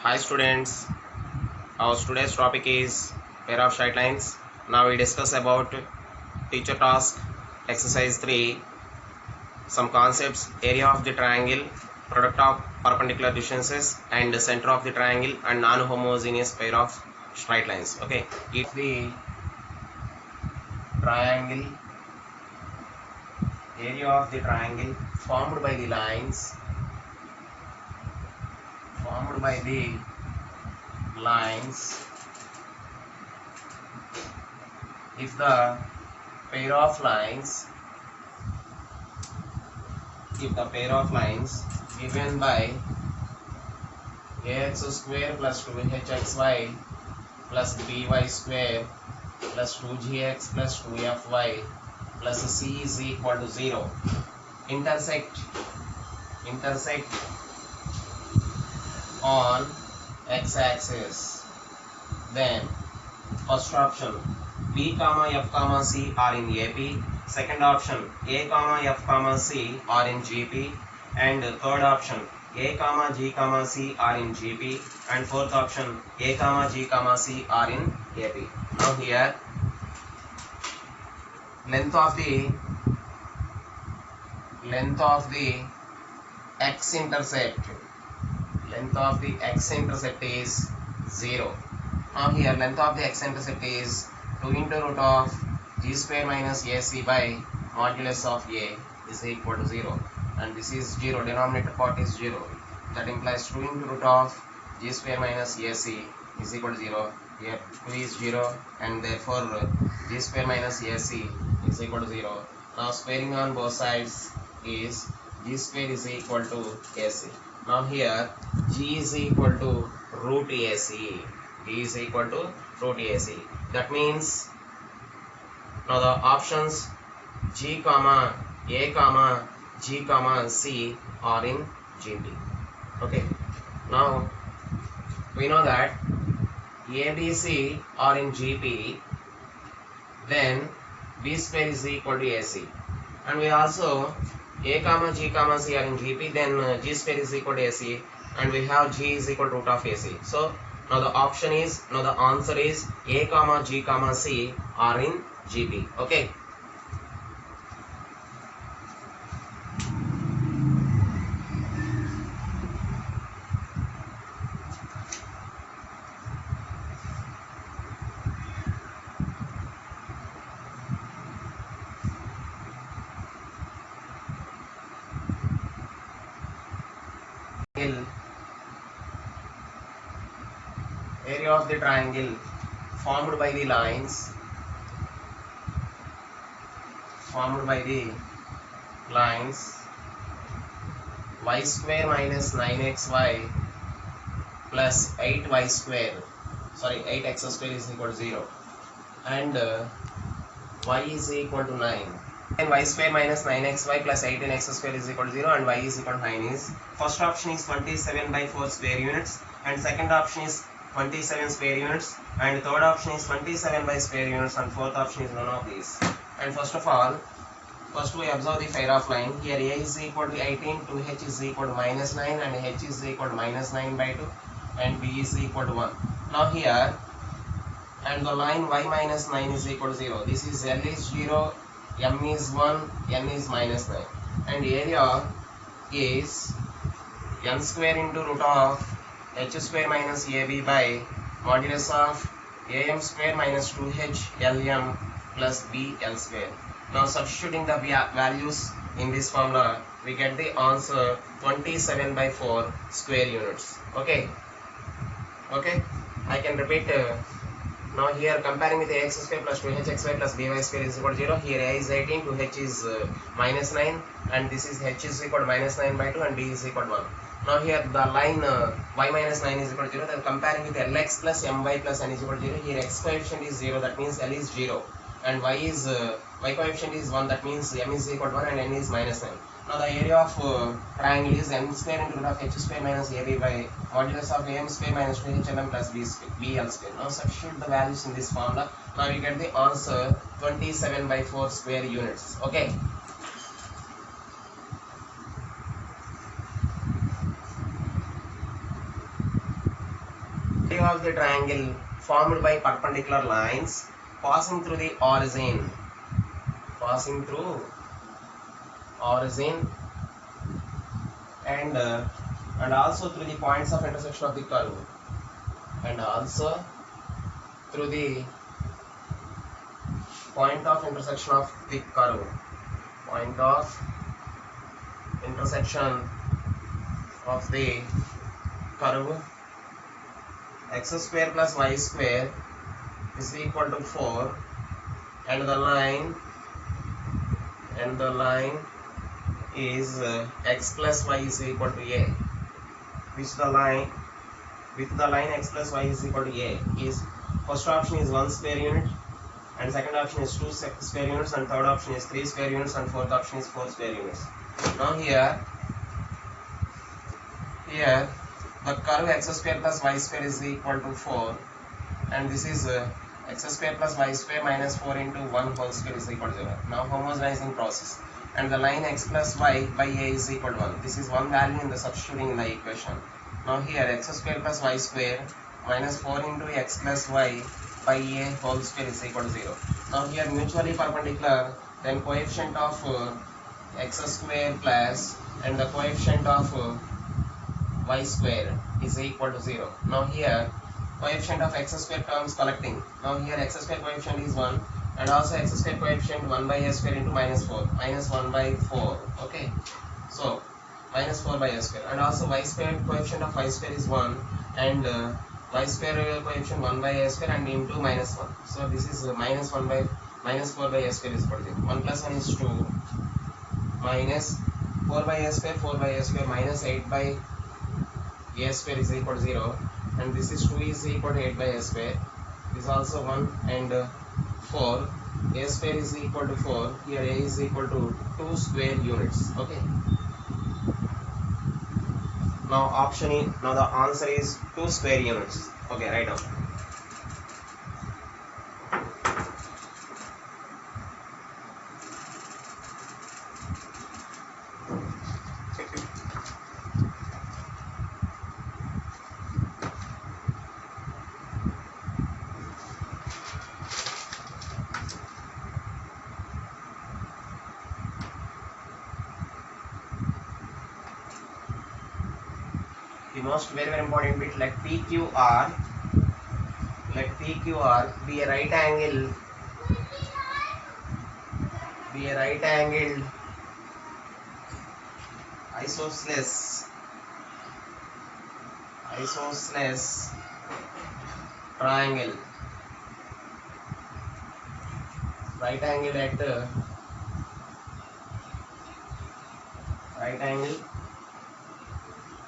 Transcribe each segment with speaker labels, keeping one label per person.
Speaker 1: Hi students, our today's topic is pair of straight lines. Now we discuss about teacher task exercise 3, some concepts, area of the triangle, product of perpendicular distances and the center of the triangle and non-homogeneous pair of straight lines. Okay, if the triangle, area of the triangle formed by the lines, if the pair of lines given by ax square plus 2hxy plus by square plus 2gx plus 2fy plus c is equal to 0 intersect on x-axis, then first option b comma f comma c are in AP, second option a comma f comma c are in GP, and third option a comma g comma c are in GP, and fourth option a comma g comma c are in AP. Now here length of the x-intercept is 0. Now here length of the x-intercept is 2 into root of g square minus ac by modulus of a is equal to 0, and this is 0, denominator part is 0. That implies 2 into root of g square minus ac is equal to 0. Here 2 is 0 and therefore g square minus ac is equal to 0. Now squaring on both sides is g square is equal to ac. Now here g is equal to root ac. G is equal to root ac. That means now the options g comma a comma g comma c are in GP. Okay. Now we know that ABC are in GP, then B square is equal to AC, and we also a comma g comma c are in GP, then g square is equal to AC, and we have g is equal to root of AC. So now the answer is a comma g comma c are in GP. Okay. Area of the triangle formed by the lines y square minus 9xy plus 8x square is equal to 0, and y is equal to 9, and y square minus 9xy plus 18x square is equal to 0, and y is equal to 9 is first option is 27 by 4 square units, and second option is 27 square units, and third option is 27 by square units, and fourth option is none of these. And first we observe the pair of line. Here a is equal to 18, 2h is equal to minus 9, and h is equal to minus 9 by 2, and b is equal to 1. Now here, and the line y minus 9 is equal to 0. This is L is 0, M is 1, N is minus 9. And area is n square into root of h square minus AB by modulus of AM square minus 2h LM plus BL square. Now substituting the values in this formula, we get the answer 27 by 4 square units. Okay. I can repeat. Now here comparing with ax square plus 2hxy plus by square is equal to 0. Here a is 18, 2h is minus 9, and this is h is equal to minus 9 by 2, and b is equal to 1. Now here the line y minus 9 is equal to 0. Then comparing with lx plus my plus n is equal to 0. Here x coefficient is 0, that means L is 0, and y coefficient is 1, that means m is equal to 1, and n is minus 9. Now the area of triangle is m square into root of h square minus AB by modulus of am square minus 2hm plus bl square. Now substitute the values in this formula. Now you get the answer 27 by 4 square units. Okay. of the triangle formed by perpendicular lines passing through the origin, and also through the points of intersection of the curve, and also through the point of intersection of the curve, point of intersection of the curve, x square plus y square is equal to 4, and the line is x plus y is equal to a, which the line with the line x plus y is equal to a is, first option is 1 square unit, and second option is 2 square units, and third option is 3 square units, and fourth option is 4 square units. Now here the curve x square plus y square is equal to 4, and this is x square plus y square minus 4 into 1 whole square is equal to 0. Now homogenizing process, and the line x plus y by a is equal to 1. This is one value in the substituting in the equation. Now here x square plus y square minus 4 into x plus y by a whole square is equal to 0. Now here mutually perpendicular, then coefficient of x square plus and the coefficient of y square is equal to 0. Now here coefficient of x square terms collecting. Now here x square coefficient is 1, and also x square coefficient 1 by a square into minus 4, minus 1 by 4. Okay, so minus 4 by a square, and also y square coefficient of y square is 1, and y square coefficient 1 by a square and into minus 1. So this is minus 4 by a square is equal to 0. 1 plus 1 is 2, minus 4 by a square minus 8 by a square is equal to 0, and this is 2 is equal to 8 by a square. This is also 1, and 4, a square is equal to 4. Here a is equal to 2 square units. Okay. Now now the answer is 2 square units. Okay, write down. The most very important bit, let PQR be a right angled isosceles triangle, right angle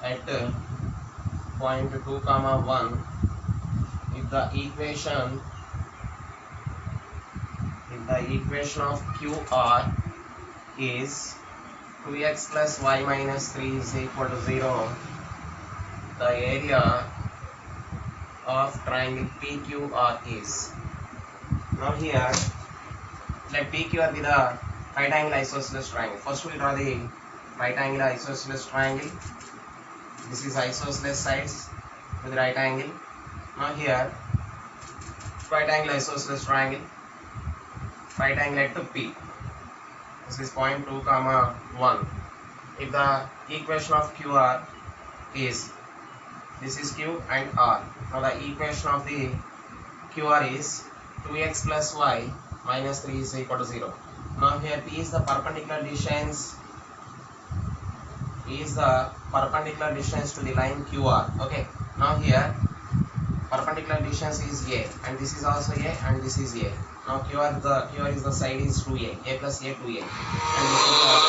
Speaker 1: at point 2, 1, if the equation of QR is 2x plus y minus 3 is equal to 0, the area of triangle PQR is. Now here let PQR be the right angle isosceles triangle. First we will draw the right angle isosceles triangle. This is isosceles sides with right angle. Now here right angle isosceles triangle, right angle at P. This is point 2, 1. If the equation of QR is, this is Q and R. Now the equation of the QR is 2x plus y minus 3 is equal to 0. Now here P is the perpendicular distance to the line QR. Okay. Now here perpendicular distance is A, and this is also A, and this is A. Now QR is the side is 2A, A plus A 2A, and this is the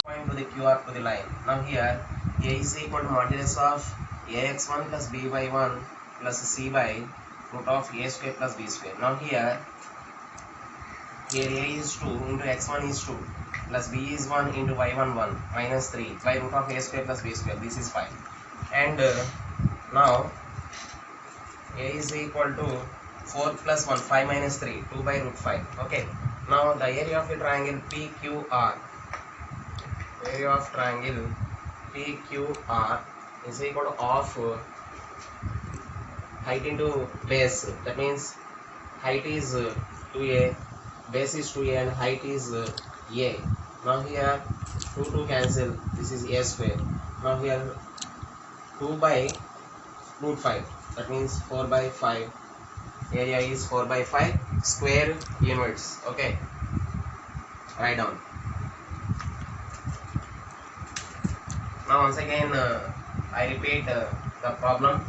Speaker 1: point to the QR to the line. Now here A is equal to modulus of AX1 plus BY1 plus C by root of A square plus B square. Now here A is 2 into X1 is 2 plus B is 1 into Y1 1 minus 3 by root of A square plus B square. This is 5. And now A is equal to 4 plus 1, 5 minus 3, 2 by root 5. Okay. Now the area of the triangle PQR, is equal to half height into base, that means height is 2a, base is 2a and height is a. Now here 2 cancel, this is a square. Now here 2 by root 5, that means 4 by 5. Area is 4 by 5 square units. Okay, write down. Now once again I repeat the problem.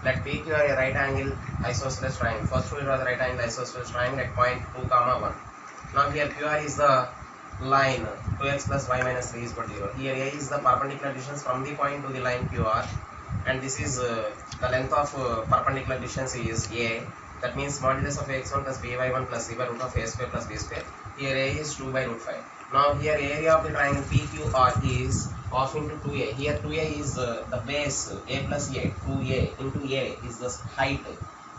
Speaker 1: Let PQ a right angle isosceles triangle. First we draw the right angle isosceles triangle at point 2, 1. Now here QR is the line 2x plus y minus 3 is equal to 0. Here A is the perpendicular distance from the point to the line QR, and this is the length of perpendicular distance is A. That means modulus of x1 plus by1 plus c by root of a square plus b square. Here A is 2 by root 5. Now here area of the triangle PQR is half into 2a. Here 2a is the base, a plus a, 2a into a is the height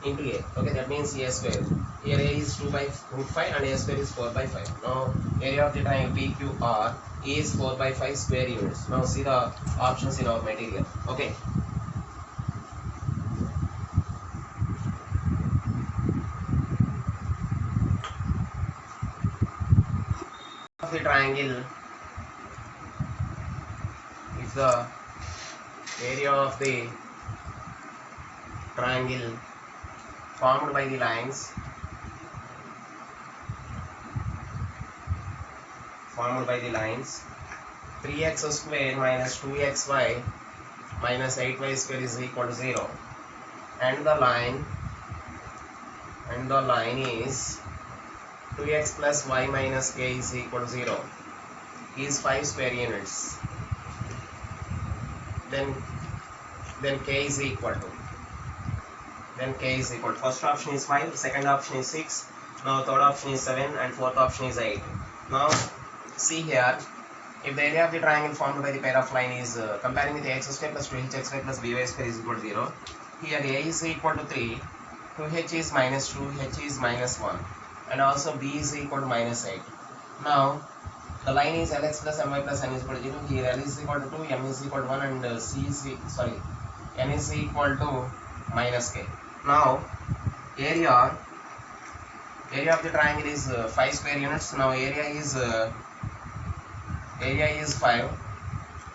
Speaker 1: into a. Okay, that means a square. Here a is 2 by root 5 and a square is 4 by 5. Now area of the triangle PQR is 4 by 5 square units. Now see the options in our material. Okay. Of the triangle, if the area of the triangle formed by the lines 3x square minus 2xy minus 8y square is equal to 0, and the line is 2x plus y minus k is equal to 0 is 5 square units. Then k is equal to first option is 5, second option is 6, now third option is 7 and fourth option is 8. Now see here, if the area of the triangle formed by the pair of line is comparing with x square plus 2hx square plus by square is equal to 0, here a is equal to 3, 2h is minus 2, h is minus 1, and also b is equal to minus 8. Now the line is lx plus my plus n is equal to 0. Here l is equal to 2, m is equal to 1, and n is equal to minus k. Now area of the triangle is 5 square units. Now area is 5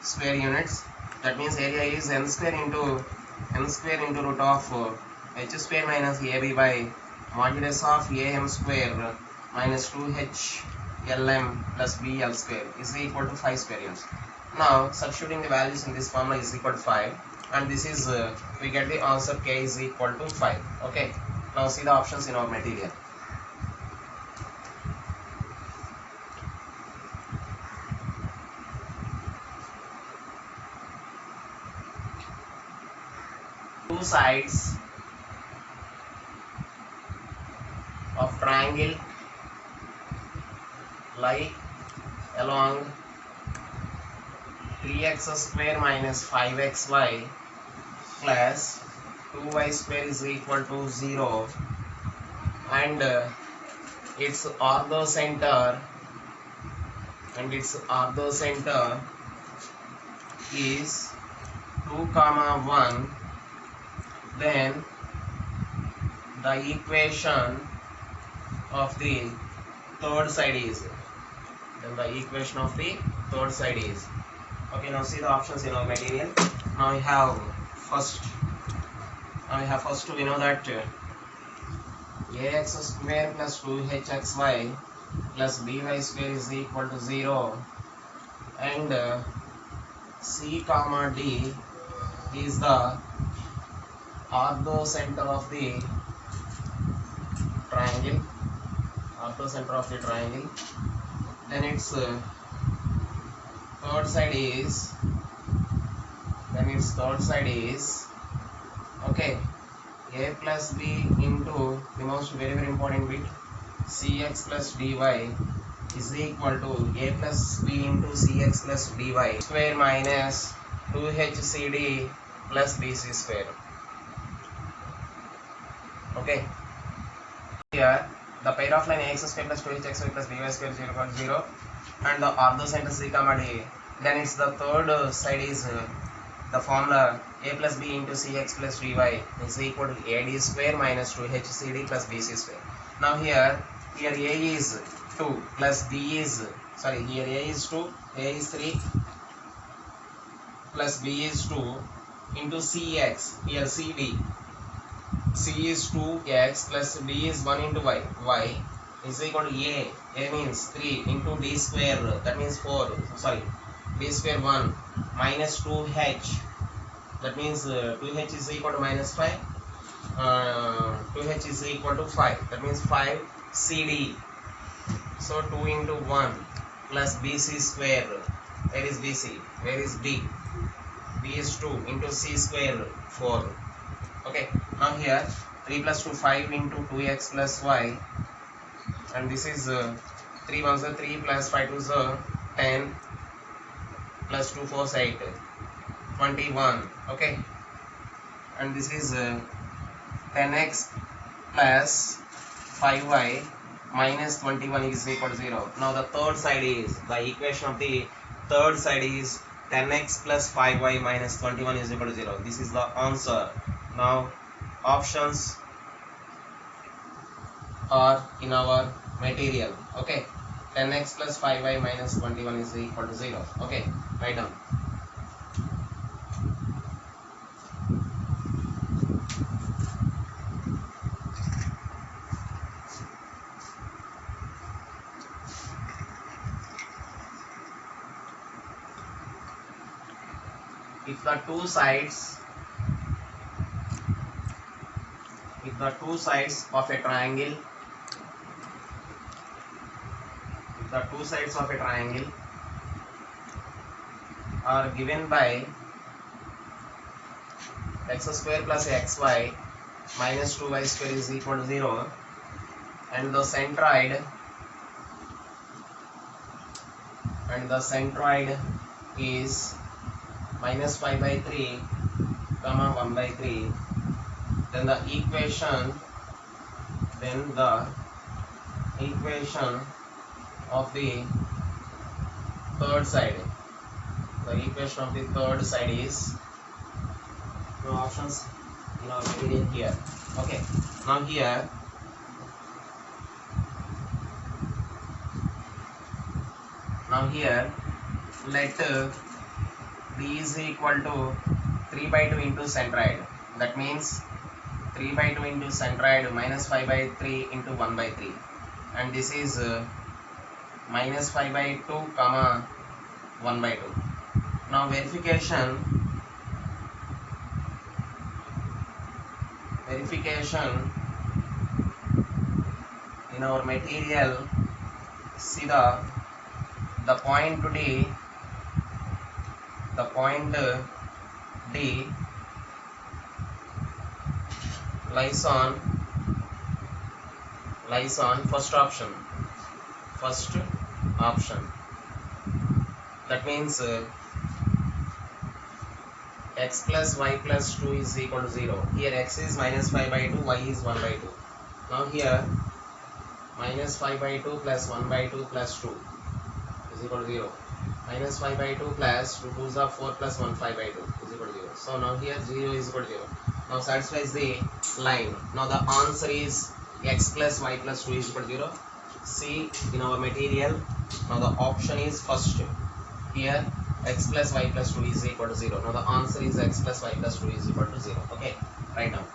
Speaker 1: square units. That means area is n square into root of h square minus ab by modulus of am square minus 2h lm plus bl square is equal to 5 square units. Now substituting the values in this formula is equal to 5, and this is we get the answer k is equal to 5. Okay, now see the options in our material. Two sides of triangle lie along 3x square minus 5xy plus 2y square is equal to 0, and its orthocenter is 2, 1. Then the equation of the third side is okay. Now see the options in our material. Now we have first we know that ax square plus 2hxy plus by square is equal to 0, and c comma d is the orthocenter of the triangle. Then its third side is okay, a plus b into the most very important bit cx plus dy is equal to a plus b into cx plus dy square minus 2hcd plus bc square. Okay, here the pair of line ax square plus 2hxy plus by square is equal to 0, and the orthocenter c comma d. Then it's the third side is the formula a plus b into cx plus dy is equal to ad square minus 2hcd plus bc square. Now here a is 2 plus b is, sorry, here a is 2, a is 3 plus b is 2 into cx, here cd, c is 2x plus d is 1 into y is equal to a means 3 into d square, that means 4, sorry, d square 1 minus 2h, that means 2h is equal to minus 5, 2h is equal to 5, that means 5 cd, so 2 into 1 plus bc square, where is bc, where is b, b is 2 into c square 4. Okay, now here 3 plus 2 5 into 2x plus y, and this is 3 1s are 3 plus 5 2s are 10 plus 2 4s 8 21. Okay, and this is 10x plus 5y minus 21 is equal to 0. Now the third side is, the equation of the third side is 10x plus 5y minus 21 is equal to 0. This is the answer. Now options are in our material. Okay, 10x plus 5y minus 21 is equal to 0. Okay, write down. If the two sides of a triangle, are given by x square plus xy minus 2y square is equal to 0, and the centroid is minus 5 by 3 comma 1 by 3, then the equation of the third side, is, no options in our material here. Okay, now here let b is equal to 3 by 2 into centroid, that means 3 by 2 into centroid minus 5 by 3 into 1 by 3, and this is minus 5 by 2 comma 1 by 2. Now verification in our material, see the point D lies on first option, that means x plus y plus 2 is equal to 0. Here x is minus 5 by 2, y is 1 by 2. Now here minus 5 by 2 plus 1 by 2 plus 2 is equal to 0. Minus 5 by 2 plus 2 2s are 4 plus 1 5 by 2 is equal to 0. So now here 0 is equal to 0. Now satisfies the line. Now the answer is x plus y plus 2 is equal to 0. See in our material, now the option is first. Here x plus y plus 2 is equal to 0. Now the answer is x plus y plus 2 is equal to 0. Okay, right now.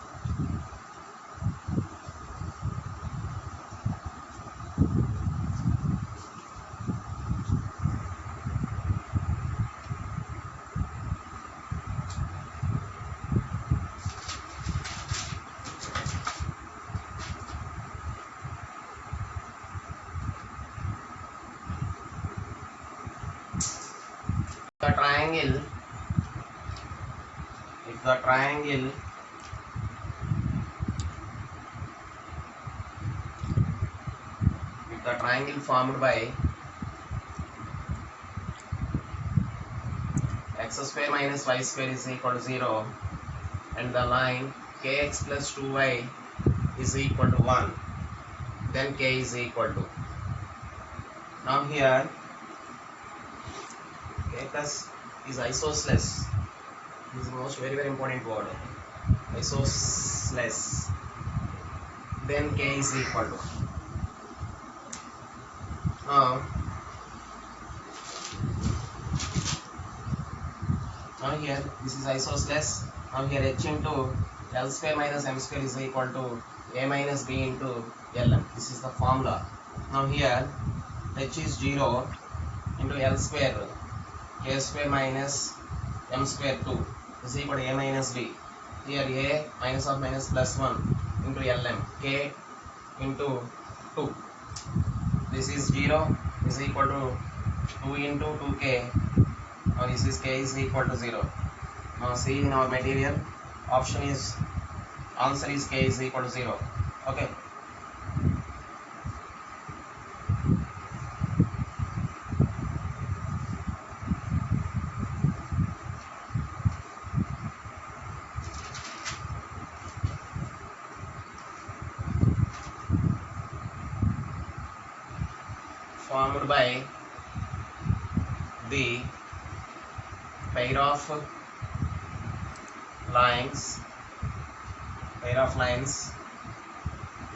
Speaker 1: If the triangle formed by x square minus y square is equal to 0, and the line kx plus 2y is equal to 1, then k is equal to, now here k plus is isosceles, This is most very important word. Isosceles. Then K is equal to. Now here this is isosceles. Now here H into L square minus M square is equal to A minus B into Lm. This is the formula. Now here H is 0 into L square K square minus M square 2 is equal to A minus B. Here A minus of minus plus 1 into Lm. K into 2. This is 0 is equal to 2 into 2K. Now this is K is equal to 0. Now see in our material option is answer is K is equal to 0. Okay. Formed by the pair of lines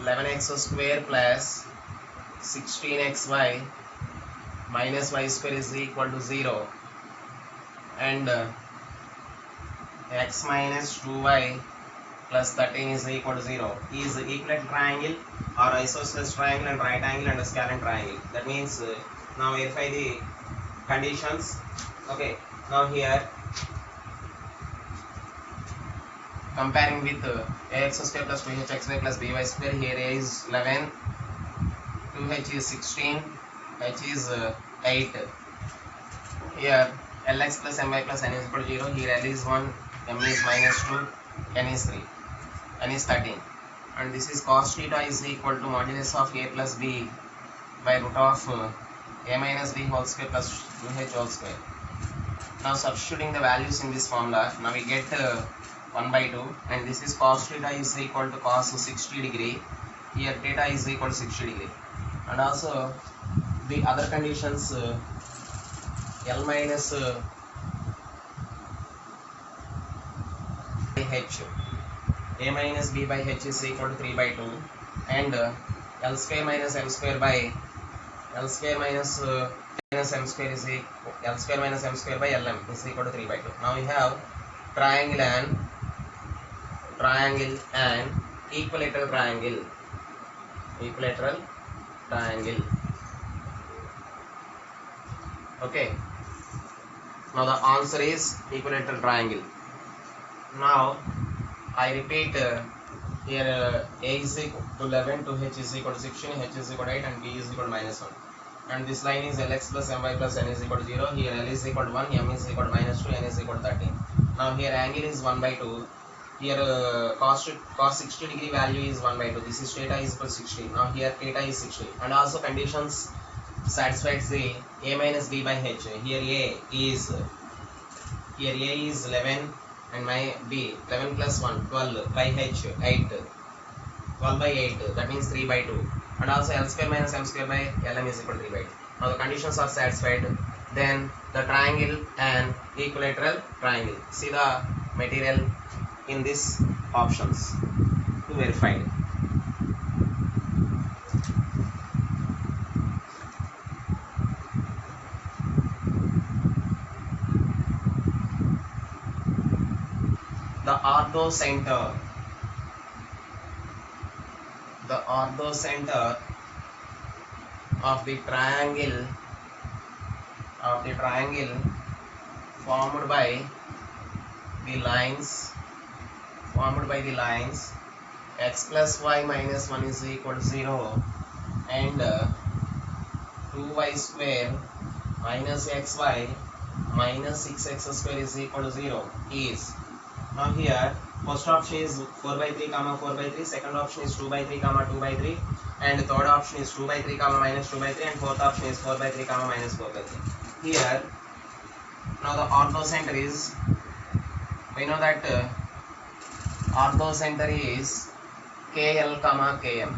Speaker 1: 11x square plus 16xy minus y square is equal to 0 and x minus 2y plus 13 is equal to 0 is equilateral triangle or isosceles triangle and right angle and a scalene triangle. That means now verify the conditions. Okay, now here comparing with ax square plus 2hxy plus by square, here a is 11, 2h is 16, h is 8. Here lx plus my plus n is equal to 0, here l is 1, m is minus 2, n is 3, n is 13. And this is cos theta is equal to modulus of a plus b by root of a minus b whole square plus 2h whole square. Now substituting the values in this formula, now we get 1 by 2, and this is cos theta is equal to cos 60 degree. Here theta is equal to 60 degree. And also the other conditions, L minus h, a minus b by h is equal to 3 by 2, and L square minus m square by L square minus m square is equal, L square minus m square by Lm is equal to 3 by 2. Now we have triangle and equilateral triangle. Okay. Now the answer is equilateral triangle. Now I repeat here a is equal to 11, to h is equal to 16, h is equal to 8, and b is equal to minus 1. And this line is lx plus my plus n is equal to 0. Here l is equal to 1, m is equal to minus 2, n is equal to 13. Now here angle is 1 by 2. Here cos 60 degree value is 1 by 2. This is theta is equal to 60. Now here theta is 60. And also conditions satisfies the a minus b by h. Here a is 11 and my b 11 plus 1 12 by h 8, 12 by 8, that means 3 by 2. And also L square minus m square by Lm is equal to 3 by 2. Now the conditions are satisfied. Then the triangle and equilateral triangle. See the material in these options to verify it. The orthocenter of the triangle formed by the lines x plus y minus 1 is equal to 0 and 2y square minus xy minus 6x square is equal to 0 is. Now here first option is 4 by 3 comma 4 by 3, second option is 2 by 3 comma 2 by 3, and third option is 2 by 3 comma minus 2 by 3, and fourth option is 4 by 3 comma minus 4 by 3. Here now the orthocenter is, we know that orthocenter is KL comma KM.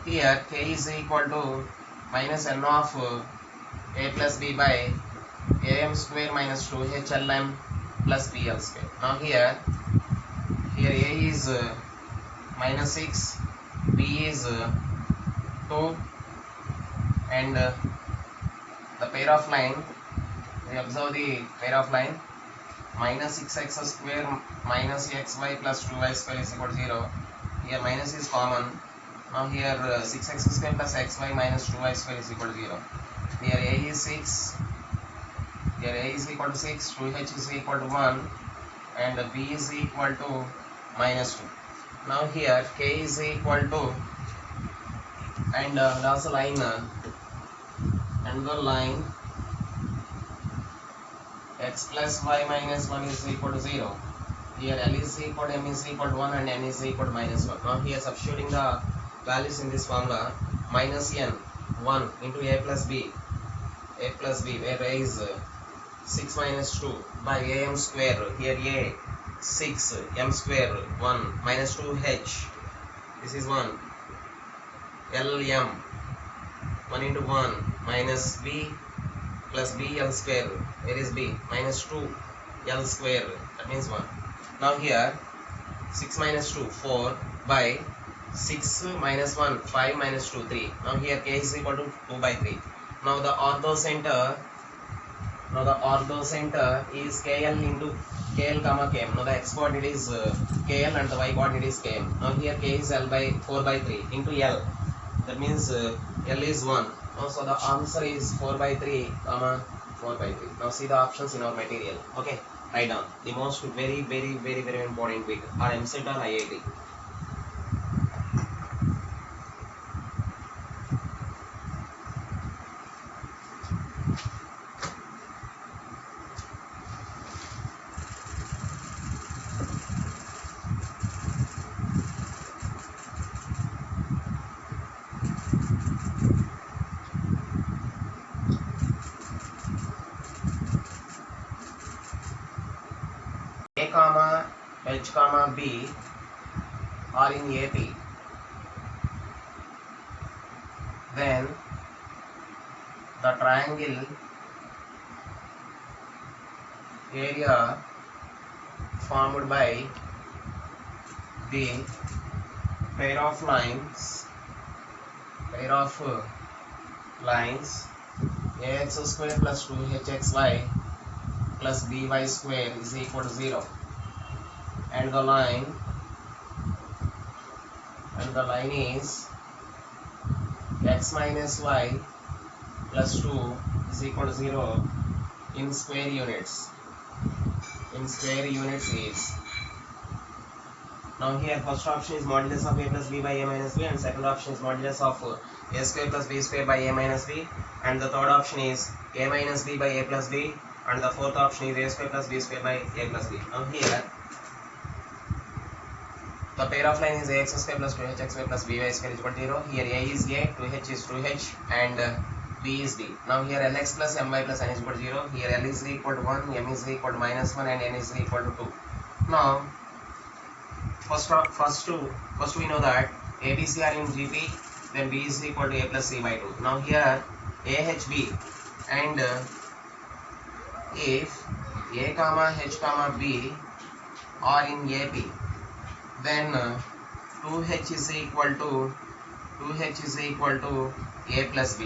Speaker 1: Here K is equal to minus n of a plus b by am square minus 2h Lm plus bl square. Now here a is minus 6, b is 2, and the pair of line, we observe the pair of line, minus 6x square minus xy plus 2y square is equal to 0. Here minus is common. Now here 6x square plus xy minus 2y square is equal to 0. Here a is 6, here a is equal to 6, 2h is equal to 1, and b is equal to minus 2. Now here k is equal to, and that's the line, and the line x plus y minus 1 is equal to 0. Here L is equal to M is equal to 1 and N is equal to minus 1. Now here substituting the values in this formula, minus N 1 into A plus B, where A is 6 minus 2 by AM square, here A 6, M square 1 minus 2H, this is 1, LM 1 into 1 minus B plus BL square, where is B, minus 2 L square, that means 1. Now here 6 minus 2 4 by 6 minus 1 5 minus 2 3. Now here k is equal to 2 by 3. Now the ortho center is KL into KL comma KM. Now the x coordinate is KL and the y coordinate is KM. Now here k is L by 4 by 3 into L. That means L is 1. Now so the answer is 4 by 3 comma 4 by 3. Now see the options in our material. Okay, write down the most very important bit or MCET or IIT. A comma H comma B are in AP, then the triangle area formed by the pair of lines ax square plus 2hxy plus by square is equal to 0, and the line is x minus y plus 2 is equal to 0 in square units. Is, now here first option is modulus of a plus b by a minus b, and second option is modulus of a square plus b square by a minus b, and the third option is a minus b by a plus b, and the fourth option is a square plus b square by a plus b. Now here the pair of line is ax square plus 2hx plus by square is equal to 0. Here a is a, 2h is 2h, and b is b. Now here lx plus my plus n is equal to 0. Here l is equal to 1, m is equal to minus 1, and n is equal to 2. Now first we know that ABC are in GP, then b is equal to a plus c by 2. Now here AHB, and if a comma h comma b are in AP, then 2h is equal to a plus b.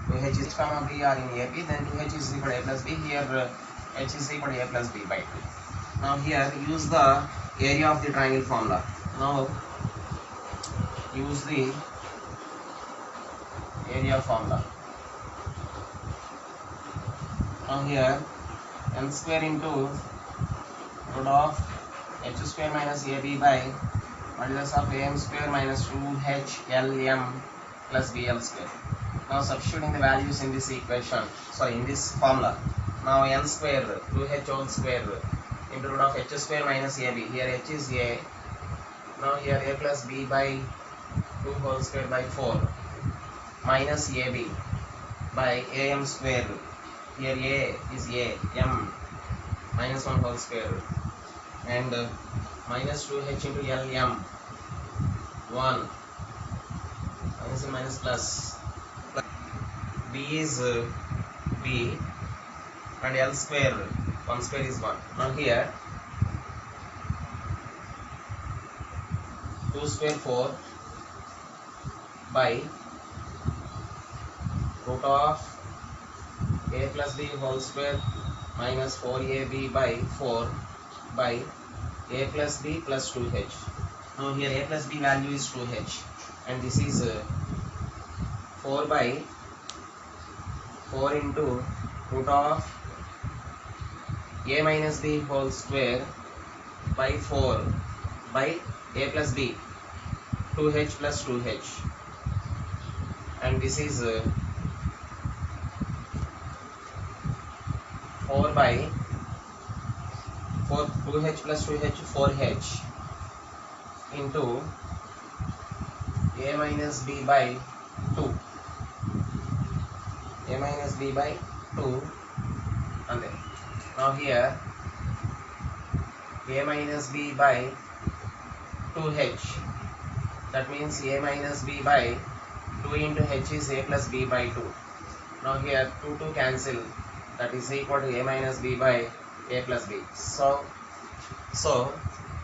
Speaker 1: 2h is comma b are in AP, then 2h is equal to a plus b. Here h is equal to a plus b by 2. Now here use the area of the triangle formula. Now use the area formula. Now here m square into root of h square minus ab by modulus of am square minus 2h lm plus bl square. Now substituting the values in this equation, in this formula. Now n square 2h whole square into root of h square minus ab. Here h is a. Now here a plus b by 2 whole square by 4 minus ab by am square. Here a is a, m minus 1 whole square, and minus 2h into lm 1 minus and minus plus b is b, and l square 1 square is 1. Now here 2 square 4 by root of a plus b whole square minus 4ab by 4 by a plus b plus 2h. Now here a plus b value is 2h, and this is 4 by 4 into root of a minus b whole square by 4 by a plus b 2h plus 2h, and this is 4 by 4 2h plus 2h 4h into a minus b by 2, a minus b by 2, and then now here a minus b by 2h, that means a minus b by 2 into h is a plus b by 2. Now here 2 to cancel, that is equal to a minus b by a plus b. So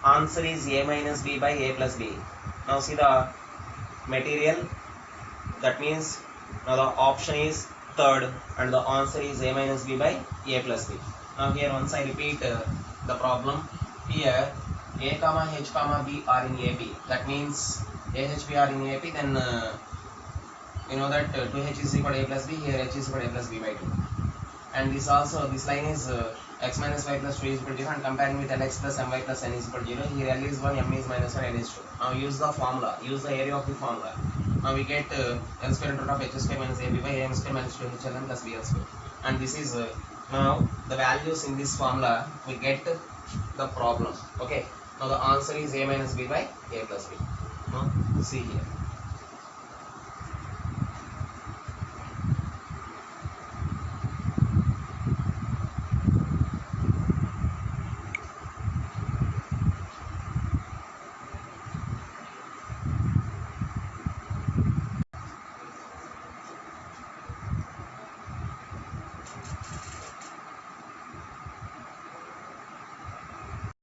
Speaker 1: answer is a minus b by a plus b. Now see the material, that means now the option is third and the answer is a minus b by a plus b. Now here once I repeat the problem, here a comma h comma b are in AP, that means a h b are in AP, then you know that 2h is equal to a plus b, here h is equal to a plus b by 2, and this also, this line is x minus y plus 2 is equal to 0, and comparing with lx plus my plus n is equal to 0. Here L is 1, m is minus 1, n is 2. Now use the formula, use the area of the formula. Now we get L square root of h square minus ab by am square minus 2hln plus bl square, and this is now the values in this formula we get the problem. Okay, now the answer is a minus b by a plus b. Now see here.